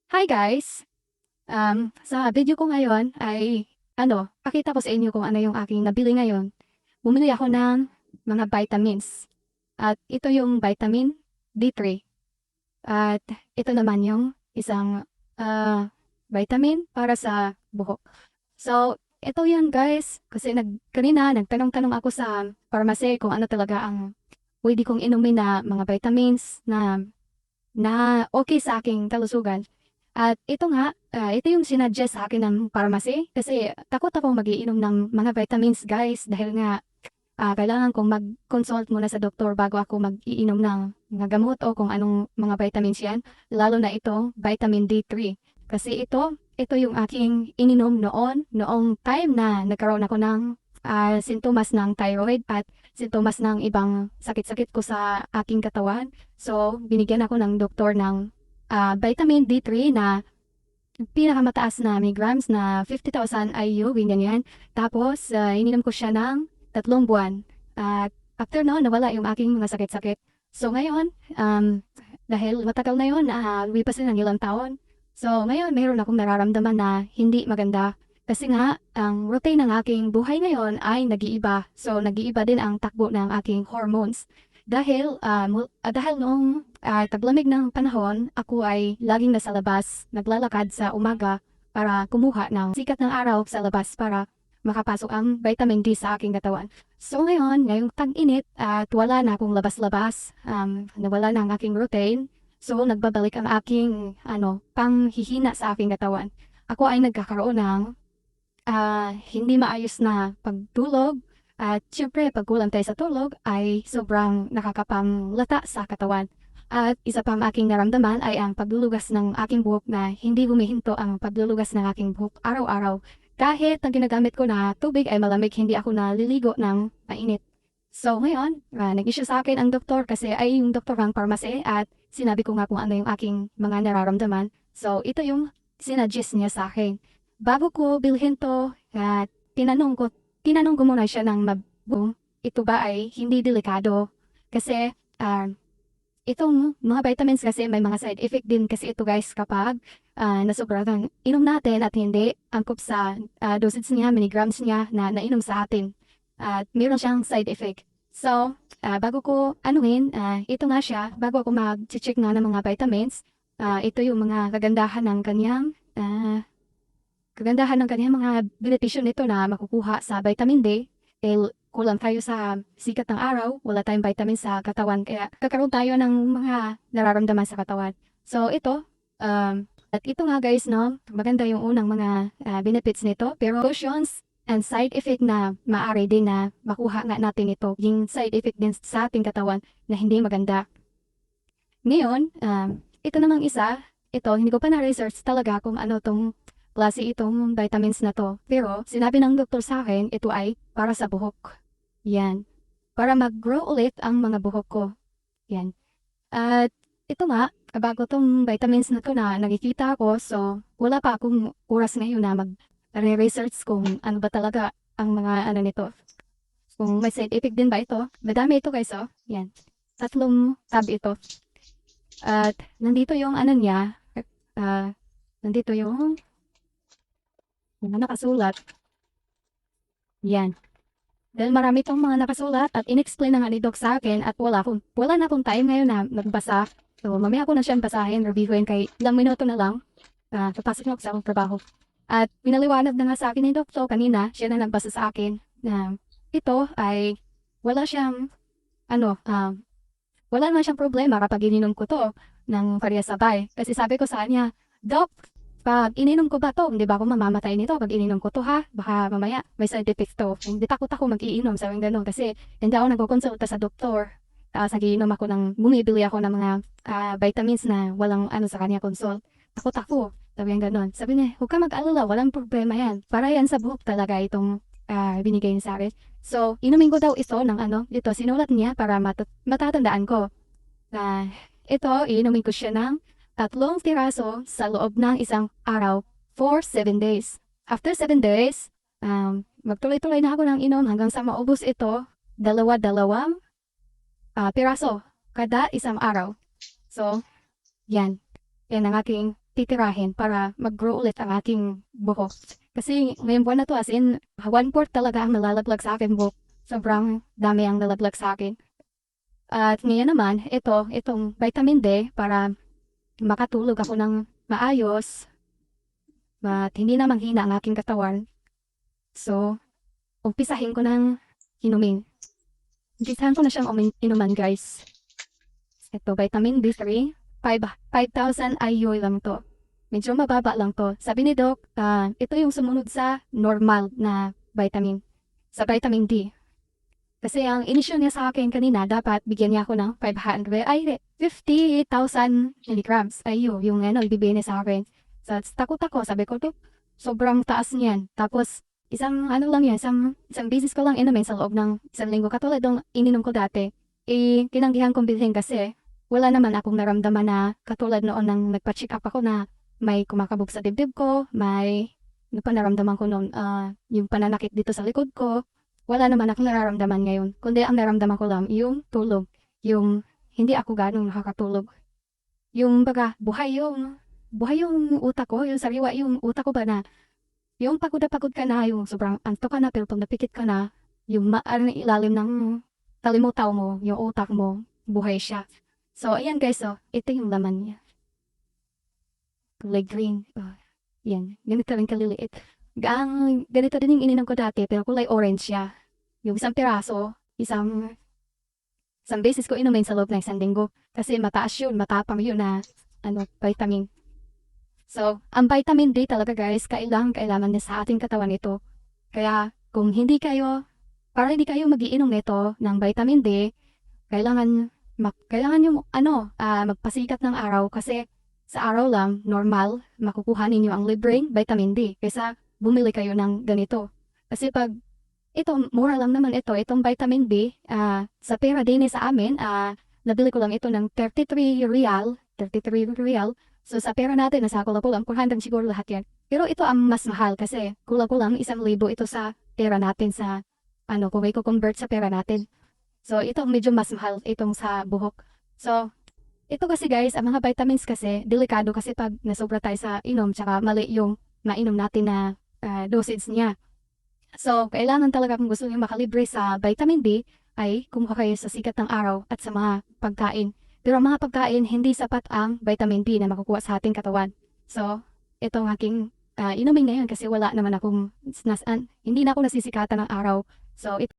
Hi guys! Sa video ko ngayon ay pakita ko sa inyo kung ano yung aking nabili ngayon. Bumili ako ng mga vitamins. At ito yung vitamin D3. At ito naman yung isang vitamin para sa buhok. So, ito yan guys. Kasi kanina nagtanong-tanong ako sa pharmacy kung ano talaga ang pwede kong inumin na mga vitamins na okay sa aking kalusugan. At ito nga, ito yung sinuggest sa akin ng pharmacy kasi takot akong magiinom ng mga vitamins guys dahil nga kailangan kong mag-consult muna sa doktor bago ako mag-iinom ng mga gamot o kung anong mga vitamins yan, lalo na ito, vitamin D3. Kasi ito yung aking ininom noong time na nagkaroon ako ng sintomas ng thyroid at sintomas ng ibang sakit-sakit ko sa aking katawan. So, binigyan ako ng doktor ng vitamin D3 na pinakamataas na milligrams na 50,000 IU, ganyan. Tapos, ininom ko siya ng 3 buwan. At after no, nawala yung aking mga sakit-sakit. So ngayon, dahil matagal na yun, lumipas na ng ilang taon. So ngayon, mayroon akong nararamdaman na hindi maganda. Kasi nga, ang routine ng aking buhay ngayon ay nag-iiba. So nag-iiba din ang takbo ng aking hormones. Dahil noong taglamig ng panahon, ako ay laging nasa labas, naglalakad sa umaga para kumuha ng sikat ng araw sa labas para makapasok ang vitamin D sa aking katawan. So ngayon, ngayong tag-init at wala na akong labas-labas, nawala na ang aking routine. So nagbabalik ang aking panghihina sa aking katawan. Ako ay nagkakaroon ng hindi maayos na pagtulog. At syempre, pag kulang tayo sa tulog ay sobrang nakakapanglata sa katawan. At isa pang aking naramdaman ay ang paglulugas ng aking buhok na hindi humihinto ang paglulugas ng aking buhok araw-araw. Kahit ang ginagamit ko na tubig ay malamig, hindi ako naliligo ng mainit. So ngayon, nag-issue sa akin ang doktor kasi ay yung doktor ng pharmacy at sinabi ko nga kung ano yung aking mga nararamdaman. So ito yung sinuggest niya sa akin. Bago ko bilhin to, tinanong ko muna siya ng ito ba ay hindi delikado? Kasi itong mga vitamins kasi may mga side effect din kasi ito guys kapag nasobrahan inom natin at hindi angkop sa dosage niya, milligrams niya na nainom sa atin. At meron siyang side effect. So, bago ko ito nga siya, bago ako mag-check nga ng mga vitamins, ito yung mga kagandahan ng kanyang mga benepisyo nito na makukuha sa vitamin D. Kulang tayo sa sikat ng araw, wala tayong vitamin sa katawan, kaya kakaroon tayo ng mga nararamdaman sa katawan. So at ito nga guys, no, maganda yung unang mga benefits nito, pero cautions and side effect na maaari din na makuha nga natin ito, yung side effect din sa ating katawan na hindi maganda. Ngayon, ito namang hindi ko pa na-research talaga kung ano tong klase itong vitamins na to. Pero sinabi ng doktor sa akin, ito ay para sa buhok. Yan. Para mag-grow ulit ang mga buhok ko. Yan. At ito nga, bago tong vitamins na to na nakikita ko, so wala pa akong oras ngayon na mag-research kung ano ba talaga ang mga nito. Kung may side effect din ba ito. Madami ito guys, oh. Yan. 3 tab ito. At nandito yung niya, nandito yung nakasulat. Yan. Dahil marami itong mga nakasulat at in-explain na nga ni Doc sa akin at wala na akong time ngayon na magbasa. So mamaya ko na siyang basahin, reviewin kay ilang minuto na lang. Papasok na ako sa akong trabaho. At pinaliwanag na nga sa akin ni Doc kanina, siya na nagbasa sa akin na ito ay wala naman siyang problema kapag ininom ko to ng parehas-sabay. Kasi sabi ko sa kanya, Doc, pag ininom ko ba to, hindi ba ako mamamatay nito pag ininom ko to ha? Baka mamaya may side effect to. Hindi takot ako mag-iinom, sabi gano'n. Kasi hindi ako nagkukonsulta sa doktor. Tapos bumibili ako ng mga vitamins na walang sa kanya consult. Takot ako, sabi gano'n. Sabi niya, huwag ka mag-alala, walang problema yan. Para yan sa buhok talaga itong binigay niya sa akin. So, inumin ko daw ito ng dito sinulat niya para matatandaan ko. Inumin ko siya ng 3 piraso sa loob ng isang araw for 7 days. After 7 days, magtuloy-tuloy na ako ng inom hanggang sa maubos ito, dalawang piraso kada isang araw. So, yan. Yan ang aking titirahin para mag-grow ulit ang aking buhok. Kasi ngayong buwan na to, as in, 1/4 talaga ang nalalaglag sa akin buhok. Sobrang dami ang nalaglag sa akin. At ngayon naman, itong vitamin D para makatulog ako ng maayos at hindi na manghina ang aking katawan. So, umpisahin ko ng inumin. Umpisahan ko na siyang inuman, guys. Ito, vitamin D3. 5,000 IU lang to. Medyo mababa lang to. Sabi ni Doc, ito yung sumunod sa normal na vitamin. Sa vitamin D. Kasi ang inisyo niya sa akin kanina, dapat bigyan niya ako ng 50,000 milligrams. IU, yung ibibigay niya sa akin. So, takot ako. Sabi ko, to, sobrang taas niyan. Tapos, isang beses ko lang inumin sa loob ng 1 linggo. Katulad ng ininom ko dati. Tinanggihan kong bilhin kasi wala naman akong naramdaman na katulad noon nang nagpa-check up ako na may kumakabog sa dibdib ko, may naramdaman ko noon yung pananakit dito sa likod ko. Wala naman akong nararamdaman ngayon. Kundi ang naramdaman ko lang yung tulog. Yung hindi ako ganong nakakatulog. Yung baga, buhay yung utak ko, yung sariwa yung utak ko ba na yung pagod na pagod ka na, yung sobrang antok ka na, pero pag napikit ka na, yung ilalim ng talimutaw mo, yung utak mo, buhay siya. So, ayan guys, ito yung laman niya. Kulay green. Yan, ganito rin kaliliit. Ganito din yung ininom ko dati, pero kulay orange siya. Yung isang piraso, isang beses ko inumin sa loob ng 1 linggo. Kasi mataas yun, matapang yun na vitamin. So, ang vitamin D talaga guys, kailangan din sa ating katawan ito. Kaya, kung para hindi kayo magiinom nito ng vitamin D, kailangan yung magpasikat ng araw kasi sa araw lang, normal, makukuha ninyo ang libreng vitamin D kaysa bumili kayo ng ganito. Kasi pag mura lang naman itong vitamin D, sa pera din sa amin, nabili ko lang ito ng 33 real. So sa pera natin, nasa kulang 400 siguro lahat yan. Pero ito ang mas mahal kasi kulang 1,000 ito sa pera natin sa, kung may convert sa pera natin. So, ito medyo mas mahal itong sa buhok. So, ito kasi guys, ang mga vitamins kasi, delikado kasi pag nasobra tayo sa inom, tsaka mali yung mainom natin na dosage niya. So, kailangan talaga kung gusto niyo makalibre sa vitamin D, ay kumuha kayo sa sikat ng araw at sa mga pagkain. Pero ang mga pagkain, hindi sapat ang vitamin D na makukuha sa ating katawan. So, ito ang aking inumin ngayon kasi wala naman akong, hindi na ako nasisikatan ng araw. So, ito